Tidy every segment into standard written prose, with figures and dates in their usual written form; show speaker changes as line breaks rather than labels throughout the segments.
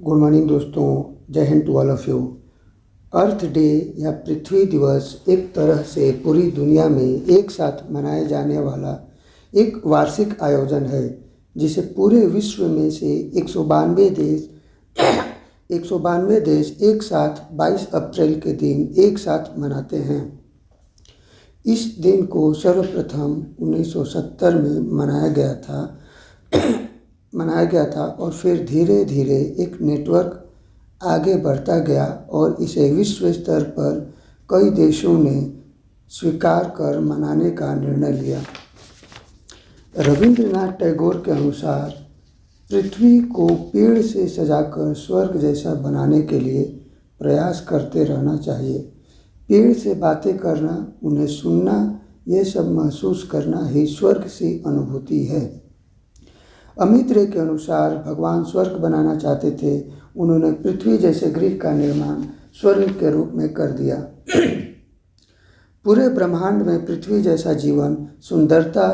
Good morning दोस्तों, जय हिंद to all of you. Earth Day या पृथ्वी दिवस एक तरह से पूरी दुनिया में एक साथ मनाए जाने वाला एक वार्षिक आयोजन है जिसे पूरे विश्व में से 192 देश एक साथ 22 अप्रैल के दिन एक साथ मनाते हैं। इस दिन को सर्वप्रथम 1970 में मनाया गया था और फिर धीरे धीरे एक नेटवर्क आगे बढ़ता गया और इसे विश्व स्तर पर कई देशों ने स्वीकार कर मनाने का निर्णय लिया। रविंद्रनाथ टैगोर के अनुसार पृथ्वी को पेड़ से सजाकर स्वर्ग जैसा बनाने के लिए प्रयास करते रहना चाहिए। पेड़ से बातें करना, उन्हें सुनना, ये सब महसूस करना ही स्वर्ग सी अनुभूति है। अमित रे के अनुसार भगवान स्वर्ग बनाना चाहते थे। उन्होंने पृथ्वी जैसे गृह का निर्माण स्वर्ग के रूप में कर दिया। पूरे ब्रह्मांड में पृथ्वी जैसा जीवन, सुंदरता,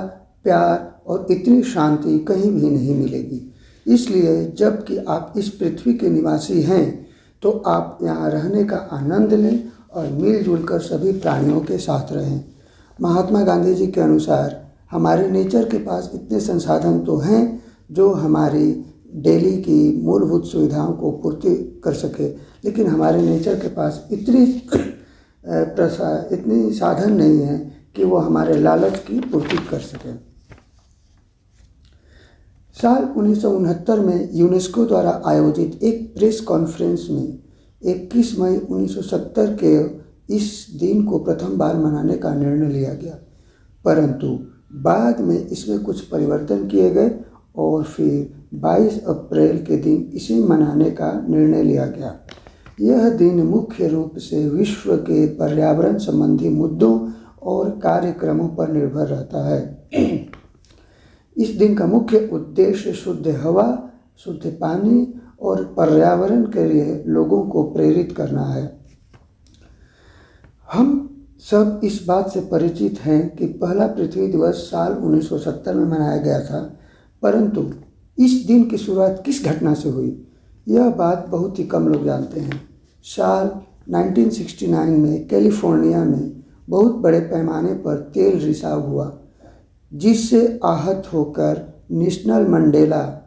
प्यार और इतनी शांति कहीं भी नहीं मिलेगी। इसलिए जबकि आप इस पृथ्वी के निवासी हैं तो आप यहाँ रहने का आनंद लें और मिलजुल कर सभी प्राणियों के साथ रहें। महात्मा गांधी जी के अनुसार हमारे नेचर के पास इतने संसाधन तो हैं जो हमारी डेली की मूलभूत सुविधाओं को पूर्ति कर सके, लेकिन हमारे नेचर के पास इतनी साधन नहीं है कि वो हमारे लालच की पूर्ति कर सके। साल 1969 में यूनेस्को द्वारा आयोजित एक प्रेस कॉन्फ्रेंस में 21 मई 1970 के इस दिन को प्रथम बार मनाने का निर्णय लिया गया, परंतु बाद में इसमें कुछ परिवर्तन किए गए और फिर 22 अप्रैल के दिन इसे मनाने का निर्णय लिया गया। यह दिन मुख्य रूप से विश्व के पर्यावरण संबंधी मुद्दों और कार्यक्रमों पर निर्भर रहता है। इस दिन का मुख्य उद्देश्य शुद्ध हवा, शुद्ध पानी और पर्यावरण के लिए लोगों को प्रेरित करना है। हम सब इस बात से परिचित हैं कि पहला पृथ्वी दिवस साल 1970 में मनाया गया था, परंतु इस दिन की शुरुआत किस घटना से हुई, यह बात बहुत ही कम लोग जानते हैं। साल 1969 में कैलिफोर्निया में बहुत बड़े पैमाने पर तेल रिसाव हुआ, जिससे आहत होकर नेल्सन मंडेला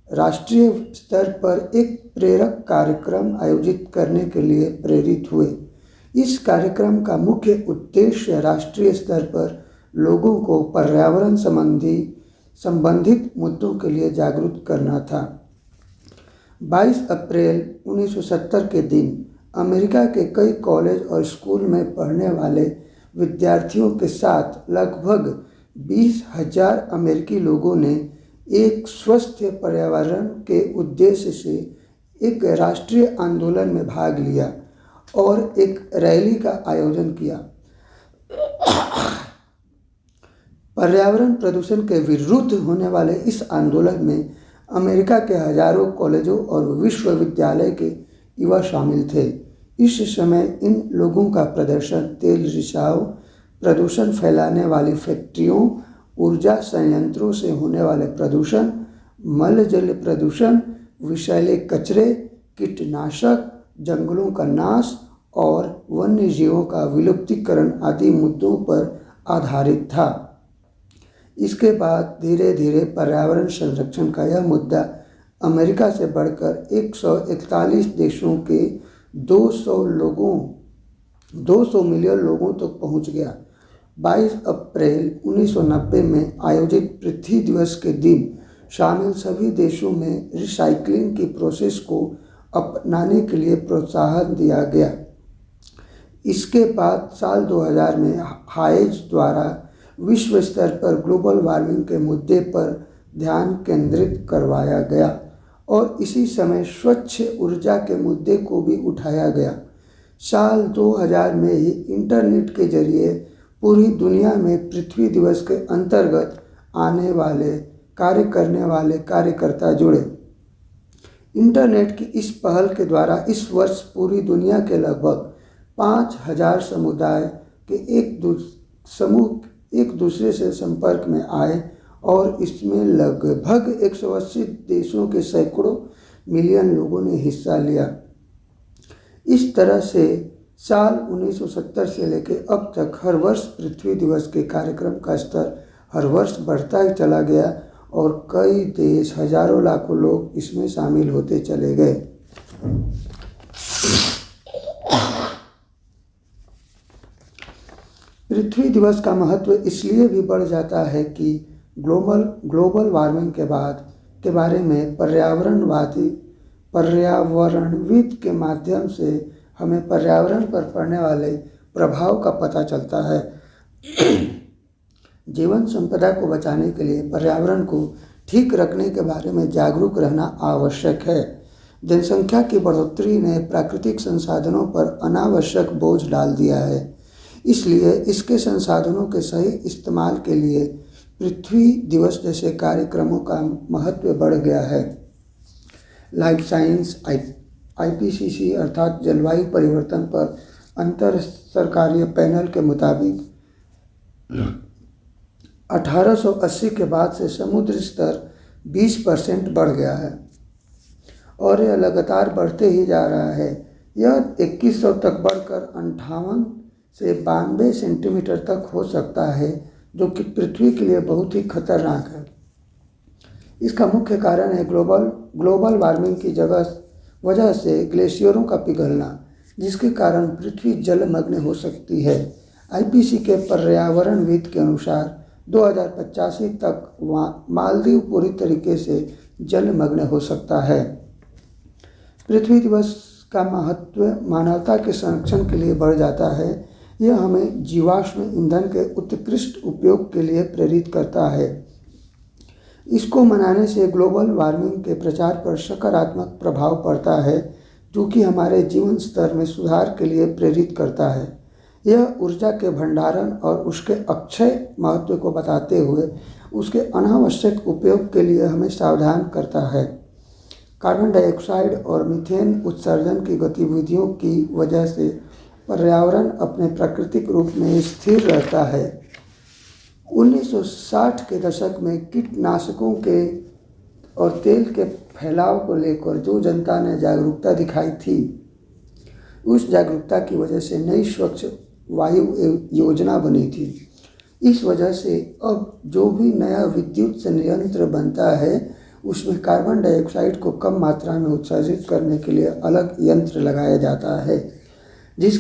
राष्ट्रीय स्तर पर एक प्रेरक कार्यक्रम आयोजित करने के लिए प्रेरित हुए। इस कार्यक्रम का मुख्य उद्देश्य राष्ट्रीय स्तर पर लोगों को पर्यावरण संबंधित मुद्दों के लिए जागरूक करना था। 22 अप्रैल 1970 के दिन अमेरिका के कई कॉलेज और स्कूल में पढ़ने वाले विद्यार्थियों के साथ लगभग 20,000 अमेरिकी लोगों ने एक स्वस्थ पर्यावरण के उद्देश्य से एक राष्ट्रीय आंदोलन में भाग लिया और एक रैली का आयोजन किया। पर्यावरण प्रदूषण के विरुद्ध होने वाले इस आंदोलन में अमेरिका के हजारों कॉलेजों और विश्वविद्यालय के युवा शामिल थे। इस समय इन लोगों का प्रदर्शन तेल रिसाव, प्रदूषण फैलाने वाली फैक्ट्रियों, ऊर्जा संयंत्रों से होने वाले प्रदूषण, मल जल प्रदूषण, विषैले कचरे, कीटनाशक, जंगलों का नाश और वन्य जीवों का विलुप्तीकरण आदि मुद्दों पर आधारित था। इसके बाद धीरे धीरे पर्यावरण संरक्षण का यह मुद्दा अमेरिका से बढ़कर 141 देशों के 200 मिलियन लोगों तक पहुंच गया। 22 अप्रैल 1990 में आयोजित पृथ्वी दिवस के दिन शामिल सभी देशों में रिसाइक्लिंग की प्रोसेस को अपनाने के लिए प्रोत्साहन दिया गया। इसके बाद साल 2000 में हाइज द्वारा विश्व स्तर पर ग्लोबल वार्मिंग के मुद्दे पर ध्यान केंद्रित करवाया गया और इसी समय स्वच्छ ऊर्जा के मुद्दे को भी उठाया गया। साल 2000 में ही इंटरनेट के जरिए पूरी दुनिया में पृथ्वी दिवस के अंतर्गत कार्य करने वाले कार्यकर्ता जुड़े। इंटरनेट की इस पहल के द्वारा इस वर्ष पूरी दुनिया के लगभग 5,000 समुदाय के समूह एक दूसरे से संपर्क में आए और इसमें लगभग 180 देशों के सैकड़ों मिलियन लोगों ने हिस्सा लिया। इस तरह से साल 1970 से लेकर अब तक हर वर्ष पृथ्वी दिवस के कार्यक्रम का स्तर हर वर्ष बढ़ता ही चला गया और कई देश, हजारों लाखों लोग इसमें शामिल होते चले गए। पृथ्वी दिवस का महत्व इसलिए भी बढ़ जाता है कि ग्लोबल वार्मिंग के बारे में पर्यावरणविद के माध्यम से हमें पर्यावरण पर पड़ने वाले प्रभाव का पता चलता है। जीवन संपदा को बचाने के लिए पर्यावरण को ठीक रखने के बारे में जागरूक रहना आवश्यक है। जनसंख्या की बढ़ोतरी ने प्राकृतिक संसाधनों पर अनावश्यक बोझ डाल दिया है, इसलिए इसके संसाधनों के सही इस्तेमाल के लिए पृथ्वी दिवस जैसे कार्यक्रमों का महत्व बढ़ गया है। लाइफ साइंस IPCC अर्थात जलवायु परिवर्तन पर अंतर सरकारीय पैनल के मुताबिक 1880 के बाद से समुद्र स्तर 20% बढ़ गया है और यह लगातार बढ़ते ही जा रहा है। यह 2100 तक बढ़कर 58 से 92 सेंटीमीटर तक हो सकता है, जो कि पृथ्वी के लिए बहुत ही खतरनाक है। इसका मुख्य कारण है ग्लोबल वार्मिंग की वजह से ग्लेशियरों का पिघलना, जिसके कारण पृथ्वी जलमग्न हो सकती है। IPCC के पर्यावरणविद के अनुसार 2085 तक मालदीव पूरी तरीके से जलमग्न हो सकता है। पृथ्वी दिवस का महत्व मानवता के संरक्षण के लिए बढ़ जाता है। यह हमें जीवाश्म ईंधन के उत्कृष्ट उपयोग के लिए प्रेरित करता है। इसको मनाने से ग्लोबल वार्मिंग के प्रचार पर सकारात्मक प्रभाव पड़ता है, जो कि हमारे जीवन स्तर में सुधार के लिए प्रेरित करता है। यह ऊर्जा के भंडारण और उसके अक्षय महत्व को बताते हुए उसके अनावश्यक उपयोग के लिए हमें सावधान करता है। कार्बन डाइऑक्साइड और मीथेन उत्सर्जन की गतिविधियों की वजह से पर्यावरण अपने प्राकृतिक रूप में स्थिर रहता है। 1960 के दशक में कीटनाशकों के और तेल के फैलाव को लेकर जो जनता ने जागरूकता दिखाई थी, उस जागरूकता की वजह से नई स्वच्छ वायु योजना बनी थी। इस वजह से अब जो भी नया विद्युत संयंत्र बनता है, उसमें कार्बन डाइऑक्साइड को कम मात्रा में उत्सर्जित करने के लिए अलग यंत्र लगाया जाता है, जिससे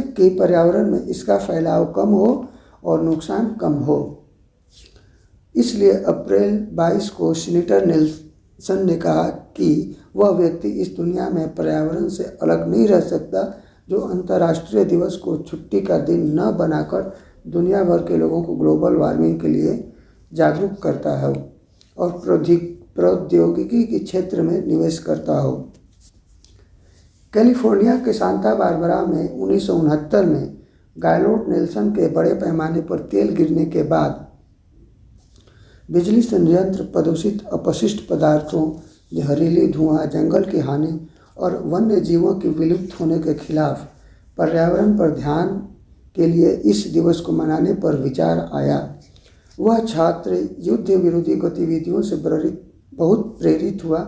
कि पर्यावरण में इसका फैलाव कम हो और नुकसान कम हो। इसलिए अप्रैल 22 को सीनेटर नेल्सन ने कहा कि वह व्यक्ति इस दुनिया में पर्यावरण से अलग नहीं रह सकता जो अंतर्राष्ट्रीय दिवस को छुट्टी का दिन न बनाकर दुनिया भर के लोगों को ग्लोबल वार्मिंग के लिए जागरूक करता है और प्रौद्योगिकी के क्षेत्र में निवेश करता हो। कैलिफोर्निया के सांता बारबरा में 1969 में गायलोड नेल्सन के बड़े पैमाने पर तेल गिरने के बाद बिजली संयंत्र प्रदूषित अपशिष्ट पदार्थों, जहरीली धुआं, जंगल की हानि और वन्य जीवों के विलुप्त होने के खिलाफ पर्यावरण पर ध्यान के लिए इस दिवस को मनाने पर विचार आया। वह छात्र युद्ध विरोधी गतिविधियों से बहुत प्रेरित हुआ।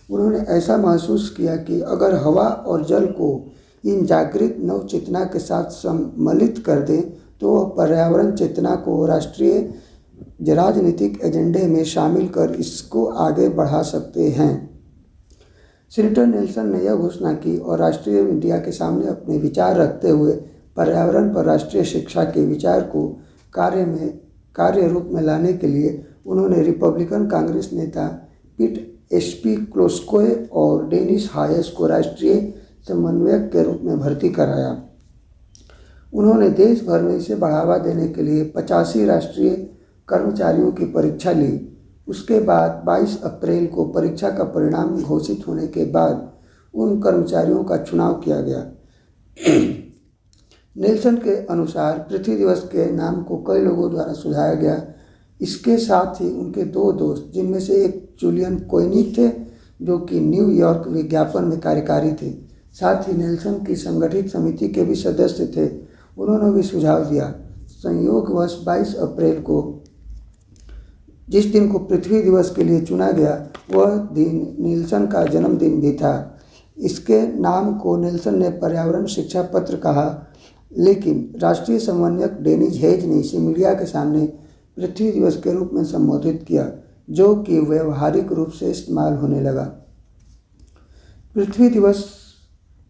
उन्होंने ऐसा महसूस किया कि अगर हवा और जल को इन जागृत नव चेतना के साथ सम्मिलित कर दें तो वह पर्यावरण चेतना को राष्ट्रीय राजनीतिक एजेंडे में शामिल कर इसको आगे बढ़ा सकते हैं। सीनेटर नेल्सन ने यह घोषणा की और राष्ट्रीय मीडिया के सामने अपने विचार रखते हुए पर्यावरण पर राष्ट्रीय शिक्षा के विचार को कार्य रूप में लाने के लिए उन्होंने रिपब्लिकन कांग्रेस नेता पीट SP क्लोस्कोए और डेनिस हायस को राष्ट्रीय समन्वयक के रूप में भर्ती कराया। उन्होंने देश भर में इसे बढ़ावा देने के लिए 85 राष्ट्रीय कर्मचारियों की परीक्षा ली। उसके बाद 22 अप्रैल को परीक्षा का परिणाम घोषित होने के बाद उन कर्मचारियों का चुनाव किया गया। नेल्सन के अनुसार पृथ्वी दिवस के नाम को कई लोगों द्वारा सुझाया गया। इसके साथ ही उनके दो दोस्त, जिनमें से एक जूलियन कोइनिक थे जो कि न्यूयॉर्क विज्ञापन में कार्यकारी थे, साथ ही नेल्सन की संगठित समिति के भी सदस्य थे, उन्होंने भी सुझाव दिया। संयोगवश 22 अप्रैल को जिस दिन को पृथ्वी दिवस के लिए चुना गया वह दिन नीलसन का जन्मदिन भी था। इसके नाम को नीलसन ने पर्यावरण शिक्षा पत्र कहा, लेकिन राष्ट्रीय समन्वयक डेनिस हेज ने इसे मीडिया के सामने पृथ्वी दिवस के रूप में संबोधित किया, जो कि व्यवहारिक रूप से इस्तेमाल होने लगा। पृथ्वी दिवस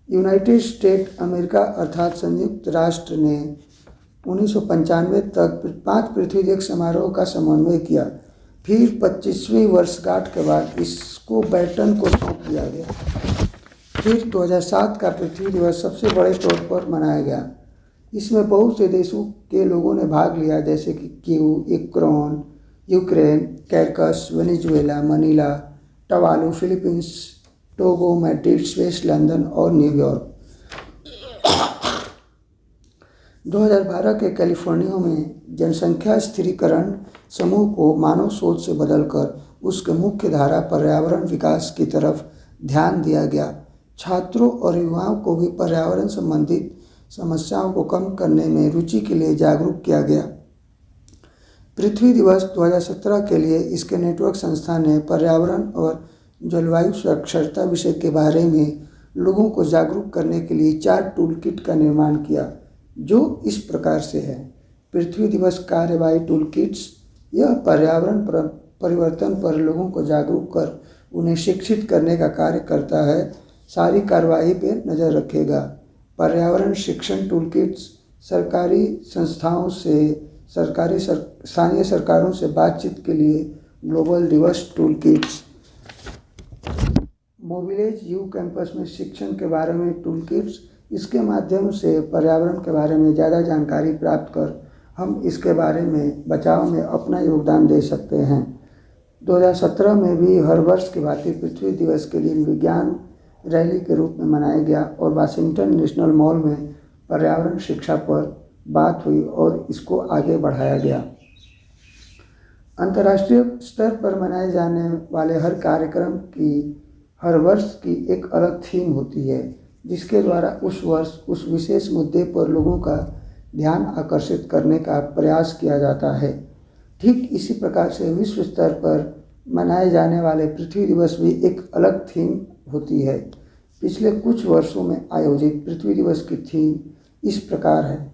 यूनाइटेड स्टेट अमेरिका अर्थात संयुक्त राष्ट्र ने 1995 तक 5 पृथ्वी दिवस समारोह का समन्वय किया। फिर 25वीं वर्षगांठ के बाद इसको बैटन को सौंप दिया गया। फिर 2007 का पृथ्वी दिवस सबसे बड़े तौर पर मनाया गया। इसमें बहुत से देशों के लोगों ने भाग लिया, जैसे कि Ukraine, Caracas, Venezuela, Manila, Tuvalu, Philippines, Togo, Madrid, Swiss, London और न्यूयॉर्क। 2012 के कैलिफोर्निया में जनसंख्या स्थिरीकरण समूह को मानव सोच से बदलकर उसके मुख्य धारा पर्यावरण विकास की तरफ ध्यान दिया गया। छात्रों और युवाओं को भी पर्यावरण संबंधित समस्याओं को कम करने में रुचि के लिए जागरूक किया गया। पृथ्वी दिवस 2017 के लिए इसके नेटवर्क संस्था ने पर्यावरण और जलवायु साक्षरता विषय के बारे में लोगों को जागरूक करने के लिए 4 टूल किट का निर्माण किया, जो इस प्रकार से है। पृथ्वी दिवस कार्यवाही टूल किट्स, यह पर्यावरण परिवर्तन पर लोगों को जागरूक कर उन्हें शिक्षित करने का कार्य करता है, सारी कार्रवाई पर नज़र रखेगा। पर्यावरण शिक्षण टूल किट्स, सरकारी संस्थाओं से स्थानीय सरकारों से बातचीत के लिए ग्लोबल दिवस tool kits. Mobilise you campus में शिक्षण के बारे में टूल किट्स, इसके माध्यम से पर्यावरण के बारे में ज़्यादा जानकारी प्राप्त कर हम इसके बारे में बचाव में अपना योगदान दे सकते हैं। 2017 में भी हर वर्ष की भांति पृथ्वी दिवस के लिए विज्ञान रैली के रूप में मनाया गया और वाशिंगटन नेशनल मॉल में पर्यावरण शिक्षा पर बात हुई और इसको आगे बढ़ाया गया। अंतर्राष्ट्रीय स्तर पर मनाए जाने वाले हर कार्यक्रम की हर वर्ष की एक अलग थीम होती है, जिसके द्वारा उस वर्ष उस विशेष मुद्दे पर लोगों का ध्यान आकर्षित करने का प्रयास किया जाता है। ठीक इसी प्रकार से विश्व स्तर पर मनाए जाने वाले पृथ्वी दिवस भी एक अलग थीम होती है। पिछले कुछ वर्षों में आयोजित पृथ्वी दिवस की थीम इस प्रकार है: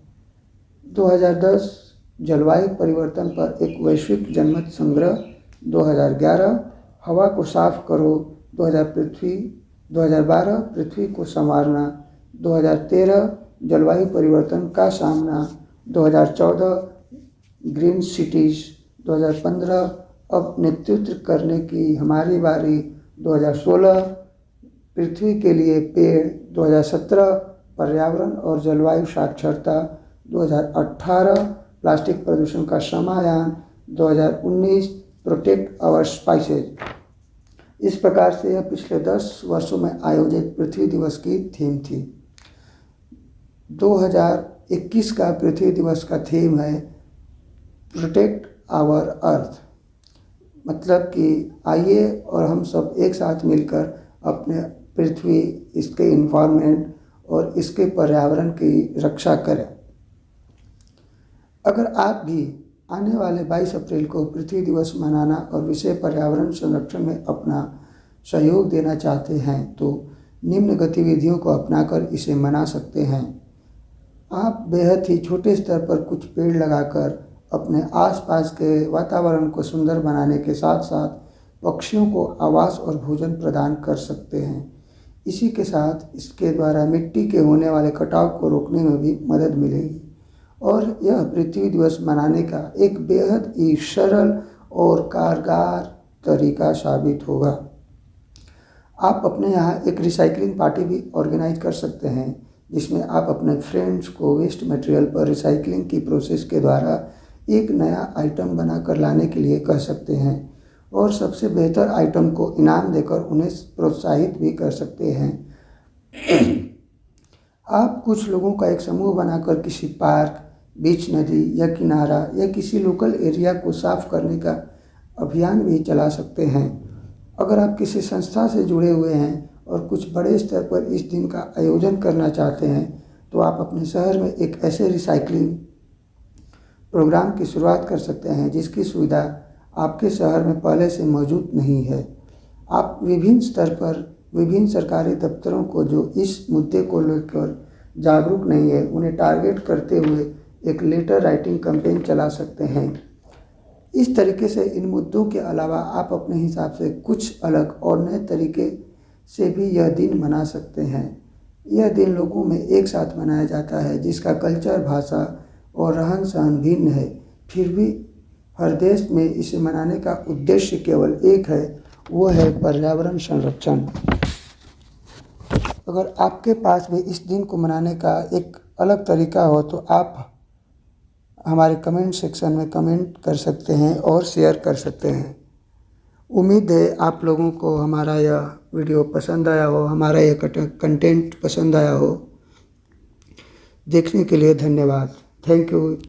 2010 जलवायु परिवर्तन पर एक वैश्विक जनमत संग्रह, 2011 हवा को साफ करो, 2012 पृथ्वी को संवारना, 2013 जलवायु परिवर्तन का सामना, 2014 ग्रीन सिटीज, 2015 अब नेतृत्व करने की हमारी बारी, 2016 पृथ्वी के लिए पेड़, 2017 पर्यावरण और जलवायु साक्षरता, 2018 प्लास्टिक प्रदूषण का समाधान, 2019 प्रोटेक्ट आवर स्पाइसेज। इस प्रकार से यह पिछले 10 वर्षों में आयोजित पृथ्वी दिवस की थीम थी। 2021 का पृथ्वी दिवस का थीम है प्रोटेक्ट आवर अर्थ, मतलब कि आइए और हम सब एक साथ मिलकर अपने पृथ्वी, इसके इन्वायरमेंट और इसके पर्यावरण की रक्षा करें। अगर आप भी आने वाले 22 अप्रैल को पृथ्वी दिवस मनाना और विषय पर्यावरण संरक्षण में अपना सहयोग देना चाहते हैं तो निम्न गतिविधियों को अपनाकर इसे मना सकते हैं। आप बेहद ही छोटे स्तर पर कुछ पेड़ लगाकर अपने आसपास के वातावरण को सुंदर बनाने के साथ साथ पक्षियों को आवास और भोजन प्रदान कर सकते हैं। इसी के साथ इसके द्वारा मिट्टी के होने वाले कटाव को रोकने में भी मदद मिलेगी और यह पृथ्वी दिवस मनाने का एक बेहद ही सरल और कारगर तरीका साबित होगा। आप अपने यहाँ एक रिसाइकलिंग पार्टी भी ऑर्गेनाइज कर सकते हैं, जिसमें आप अपने फ्रेंड्स को वेस्ट मटेरियल पर रिसाइकलिंग की प्रोसेस के द्वारा एक नया आइटम बनाकर लाने के लिए कह सकते हैं और सबसे बेहतर आइटम को इनाम देकर उन्हें प्रोत्साहित भी कर सकते हैं। आप कुछ लोगों का एक समूह बनाकर किसी पार्क, बीच, नदी या किनारा या किसी लोकल एरिया को साफ करने का अभियान भी चला सकते हैं। अगर आप किसी संस्था से जुड़े हुए हैं और कुछ बड़े स्तर पर इस दिन का आयोजन करना चाहते हैं तो आप अपने शहर में एक ऐसे रिसाइकलिंग प्रोग्राम की शुरुआत कर सकते हैं जिसकी सुविधा आपके शहर में पहले से मौजूद नहीं है। आप विभिन्न स्तर पर विभिन्न सरकारी दफ्तरों को जो इस मुद्दे को लेकर जागरूक नहीं है, उन्हें टारगेट करते हुए एक लेटर राइटिंग कैंपेन चला सकते हैं। इस तरीके से इन मुद्दों के अलावा आप अपने हिसाब से कुछ अलग और नए तरीके से भी यह दिन मना सकते हैं। यह दिन लोगों में एक साथ मनाया जाता है, जिसका कल्चर, भाषा और रहन सहन भिन्न है। फिर भी हर देश में इसे मनाने का उद्देश्य केवल एक है, वो है पर्यावरण संरक्षण। अगर आपके पास भी इस दिन को मनाने का एक अलग तरीका हो तो आप हमारे कमेंट सेक्शन में कमेंट कर सकते हैं और शेयर कर सकते हैं। उम्मीद है आप लोगों को हमारा यह वीडियो पसंद आया हो, हमारा यह कंटेंट पसंद आया हो। देखने के लिए धन्यवाद। Thank you.